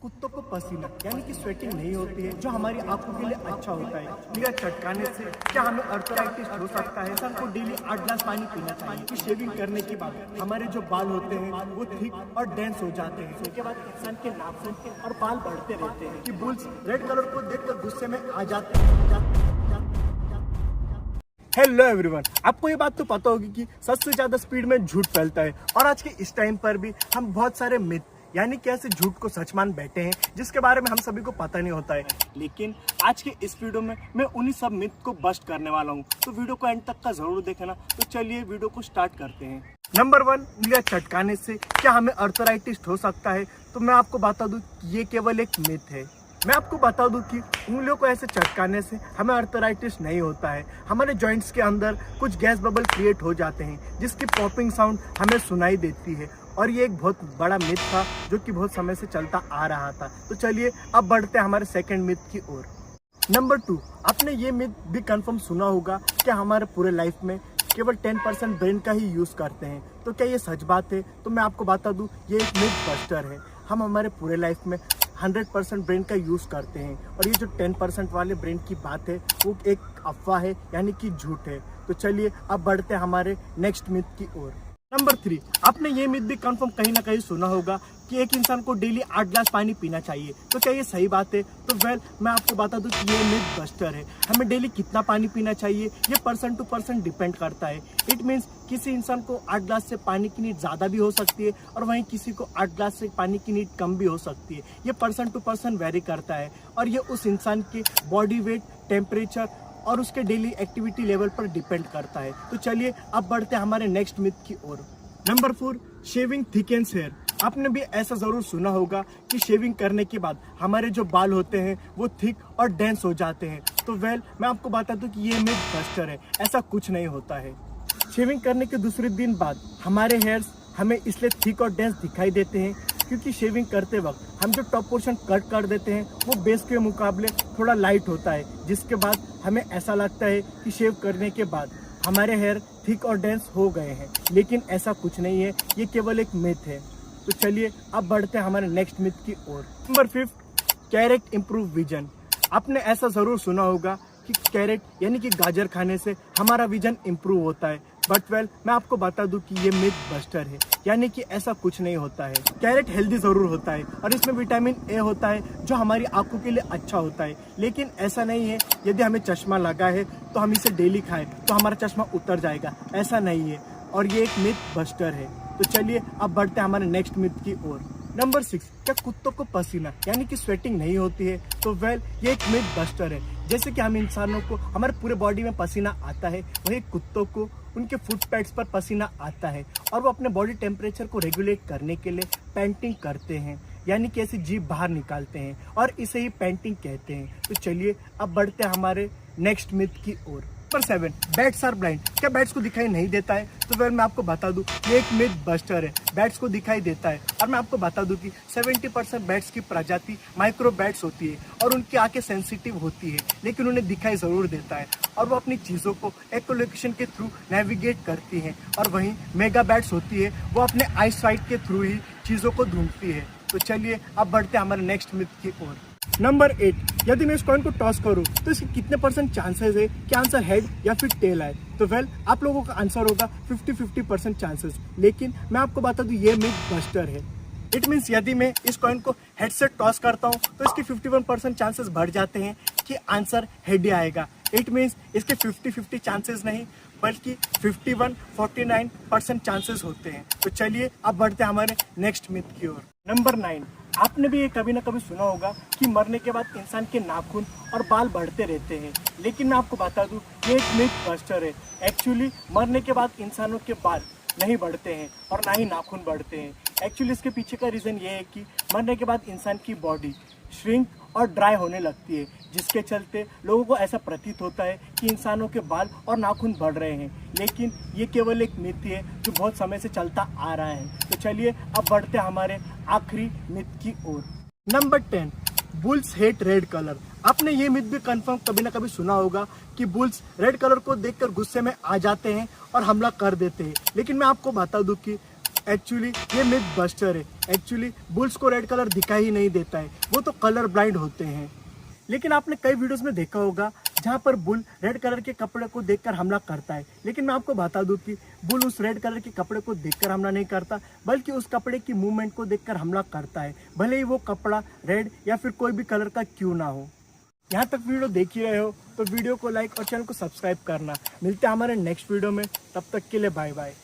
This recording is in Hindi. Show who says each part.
Speaker 1: कुत्तों को पसीना यानी कि स्वेटिंग नहीं होती है, जो हमारी आंखों के लिए अच्छा होता है। निगाह चटकाने से क्या हमें अर्थराइटिस हो सकता है? इंसान को डेली 8 ग्लास पानी पीना चाहिए। कि शेविंग करने के बाद हमारे जो बाल होते हैं वो थिक और डेंस हो जाते हैं। उसके बाद इंसान के नाखून और बाल बढ़ते रहते हैं। कि बुल्स रेड कलर को देखकर गुस्से में आ जाते हैं। हेलो एवरीवन, आपको ये बात तो पता होगी कि सबसे ज्यादा स्पीड में झूठ फैलता है और आज के इस टाइम पर भी हम बहुत सारे मिथ यानी कि ऐसे झूठ को सच मान बैठे हैं जिसके बारे में हम सभी को पता नहीं होता है। लेकिन आज के इस वीडियो में मैं उन्हीं सब मिथ को बस्ट करने वाला हूँ, तो वीडियो को एंड तक का जरूर देखना। तो चलिए वीडियो को स्टार्ट करते हैं। नंबर 1, निगाह चटकाने से क्या हमें अर्थराइटिस हो सकता है? तो मैं आपको बता दूं कि ये केवल एक मिथ है। मैं आपको बता दूं कि उंगलियों को ऐसे चटकाने से हमें अर्थराइटिस नहीं होता है। हमारे जॉइंट्स के अंदर कुछ गैस बबल क्रिएट हो जाते हैं जिसकी पॉपिंग साउंड हमें सुनाई देती है, और ये एक बहुत बड़ा मिथ था जो कि बहुत समय से चलता आ रहा था। तो चलिए अब बढ़ते हैं हमारे सेकंड मिथ की ओर। नंबर 2, आपने ये मिथ भी कंफर्म सुना होगा कि हमारे पूरे लाइफ में केवल 10% ब्रेन का ही यूज करते हैं। तो क्या ये सच बात है? तो मैं आपको बता दूं ये एक मिथ बस्टर है। हम हमारे पूरे लाइफ में 100% ब्रेन का यूज करते हैं, और ये जो 10% वाले ब्रेन की बात है वो एक अफवाह है यानी कि झूठ है। तो चलिए अब बढ़ते हैं हमारे नेक्स्ट मिथ की ओर। नंबर 3, आपने ये मिथ भी कंफर्म कहीं ना कहीं सुना होगा कि एक इंसान को डेली 8 ग्लास पानी पीना चाहिए। तो क्या ये सही बात है? तो मैं आपको बता दूं कि ये मिथ बस्टर है। हमें डेली कितना पानी पीना चाहिए ये पर्सन टू पर्सन डिपेंड करता है। इट मीन्स किसी इंसान को 8 ग्लास से पानी की नीड ज़्यादा भी हो सकती है और वहीं किसी को 8 ग्लास से पानी की नीड कम भी हो सकती है। ये पर्सन टू पर्सन वेरी करता है, और ये उस इंसान के बॉडी वेट, टेम्परेचर और उसके डेली एक्टिविटी लेवल पर डिपेंड करता है। तो चलिए अब बढ़ते हैं हमारे नेक्स्ट मिथ की ओर। Number 4, shaving thickens hair. आपने भी ऐसा जरूर सुना होगा कि शेविंग करने के बाद हमारे जो बाल होते हैं वो थिक और डेंस हो जाते हैं। तो मैं आपको बता दूं कि ये मिथ बस्टर है, ऐसा कुछ नहीं होता है। शेविंग करने के दूसरे दिन बाद हमारे हेयर्स हमें इसलिए थिक और डेंस दिखाई देते हैं क्योंकि शेविंग करते वक्त हम जो टॉप पोर्शन कट कर देते हैं वो बेस के मुकाबले थोड़ा लाइट होता है, जिसके बाद हमें ऐसा लगता है कि शेव करने के बाद हमारे हेयर थिक और डेंस हो गए हैं। लेकिन ऐसा कुछ नहीं है, ये केवल एक मिथ है। तो चलिए अब बढ़ते हैं हमारे नेक्स्ट मिथ की ओर। Number 5, carrot improve vision. आपने ऐसा जरूर सुना होगा कि कैरेट यानी कि गाजर खाने से हमारा विजन इंप्रूव होता है, बट मैं आपको बता दूं कि ये मिथ बस्टर है, यानी कि ऐसा कुछ नहीं होता है। कैरेट हेल्दी जरूर होता है और इसमें विटामिन ए होता है जो हमारी आंखों के लिए अच्छा होता है, लेकिन ऐसा नहीं है यदि हमें चश्मा लगा है तो हम इसे डेली खाएं तो हमारा चश्मा उतर जाएगा, ऐसा नहीं है, और ये एक मिथ बस्टर है। तो चलिए अब बढ़ते हैं हमारे नेक्स्ट मिथ की ओर। नंबर 6, क्या कुत्तों को पसीना यानी कि स्वेटिंग नहीं होती है? तो ये एक मिथ बस्टर है। जैसे कि हम इंसानों को हमारे पूरे बॉडी में पसीना आता है, वही कुत्तों को उनके फुट पैड्स पर पसीना आता है, और वो अपने बॉडी टेम्परेचर को रेगुलेट करने के लिए पैंटिंग करते हैं, यानी कि ऐसी जीभ बाहर निकालते हैं, और इसे ही पैंटिंग कहते हैं। तो चलिए अब बढ़ते हैं हमारे नेक्स्ट मिथ की ओर। Number 7, bats are blind. क्या बैट्स को दिखाई नहीं देता है? तो मैं आपको बता दूं ये एक मिथ बस्टर है। बैट्स को दिखाई देता है, और मैं आपको बता दूं कि 70% बैट्स की प्रजाति माइक्रो बैट्स होती है और उनकी आंखें सेंसिटिव होती है, लेकिन उन्हें दिखाई जरूर देता है और वो अपनी चीज़ों को एकोलोकेशन के थ्रू नेविगेट करती हैं। और वहीं मेगा बैट्स होती है, वो अपने आई साइट के थ्रू ही चीज़ों को ढूंढती है। तो चलिए अब बढ़ते हैं हमारे नेक्स्ट मिथ की ओर। नंबर 8, यदि मैं इस कॉइन को टॉस करूं तो इसके कितने % चांसेस है कि आंसर हेड या फिर टेल आए? तो आप लोगों का आंसर होगा 50-50% चांसेस, लेकिन मैं आपको बता दूं ये मिथ बस्टर है। इट मीन्स यदि मैं इस कॉइन को हेड से टॉस करता हूं तो इसके 51% चांसेस बढ़ जाते हैं कि आंसर हेड ही आएगा। इट मीन्स इसके 50-50 चांसेस नहीं बल्कि 51-49% चांसेस होते हैं। तो चलिए अब बढ़ते हैं हमारे नेक्स्ट मिथ की ओर। नंबर 9, आपने भी ये कभी ना कभी सुना होगा कि मरने के बाद इंसान के नाखून और बाल बढ़ते रहते हैं, लेकिन मैं आपको बता दूं ये एक मिथ बस्टर है। एक्चुअली मरने के बाद इंसानों के बाल नहीं बढ़ते हैं और ना ही नाखून बढ़ते हैं। एक्चुअली इसके पीछे का रीज़न ये है कि मरने के बाद इंसान की बॉडी श्रिंक और ड्राई होने लगती है, जिसके चलते लोगों को ऐसा प्रतीत होता है कि इंसानों के बाल और नाखून बढ़ रहे हैं, लेकिन ये केवल एक मिथ है जो बहुत समय से चलता आ रहा है। तो चलिए अब बढ़ते हैं हमारे आखिरी मिथ की ओर। Number 10, bulls hate red colour. आपने ये मिथ भी कंफर्म कभी ना कभी सुना होगा कि बुल्स रेड कलर को देखकर गुस्से में आ जाते हैं और हमला कर देते हैं, लेकिन मैं आपको बता दूं कि एक्चुअली ये मिथ बस्टर है। एक्चुअली बुल्स को रेड कलर दिखाई ही नहीं देता है, वो तो कलर ब्लाइंड होते हैं। लेकिन आपने कई वीडियोस में देखा होगा जहाँ पर बुल रेड कलर के कपड़े को देखकर हमला करता है, लेकिन मैं आपको बता दूं कि बुल उस रेड कलर के कपड़े को देखकर हमला नहीं करता, बल्कि उस कपड़े की मूवमेंट को देखकर हमला करता है, भले ही वो कपड़ा रेड या फिर कोई भी कलर का क्यों ना हो। यहाँ तक वीडियो देख ही रहे हो तो वीडियो को लाइक और चैनल को सब्सक्राइब करना। मिलते हैं हमारे नेक्स्ट वीडियो में, तब तक के लिए बाय बाय।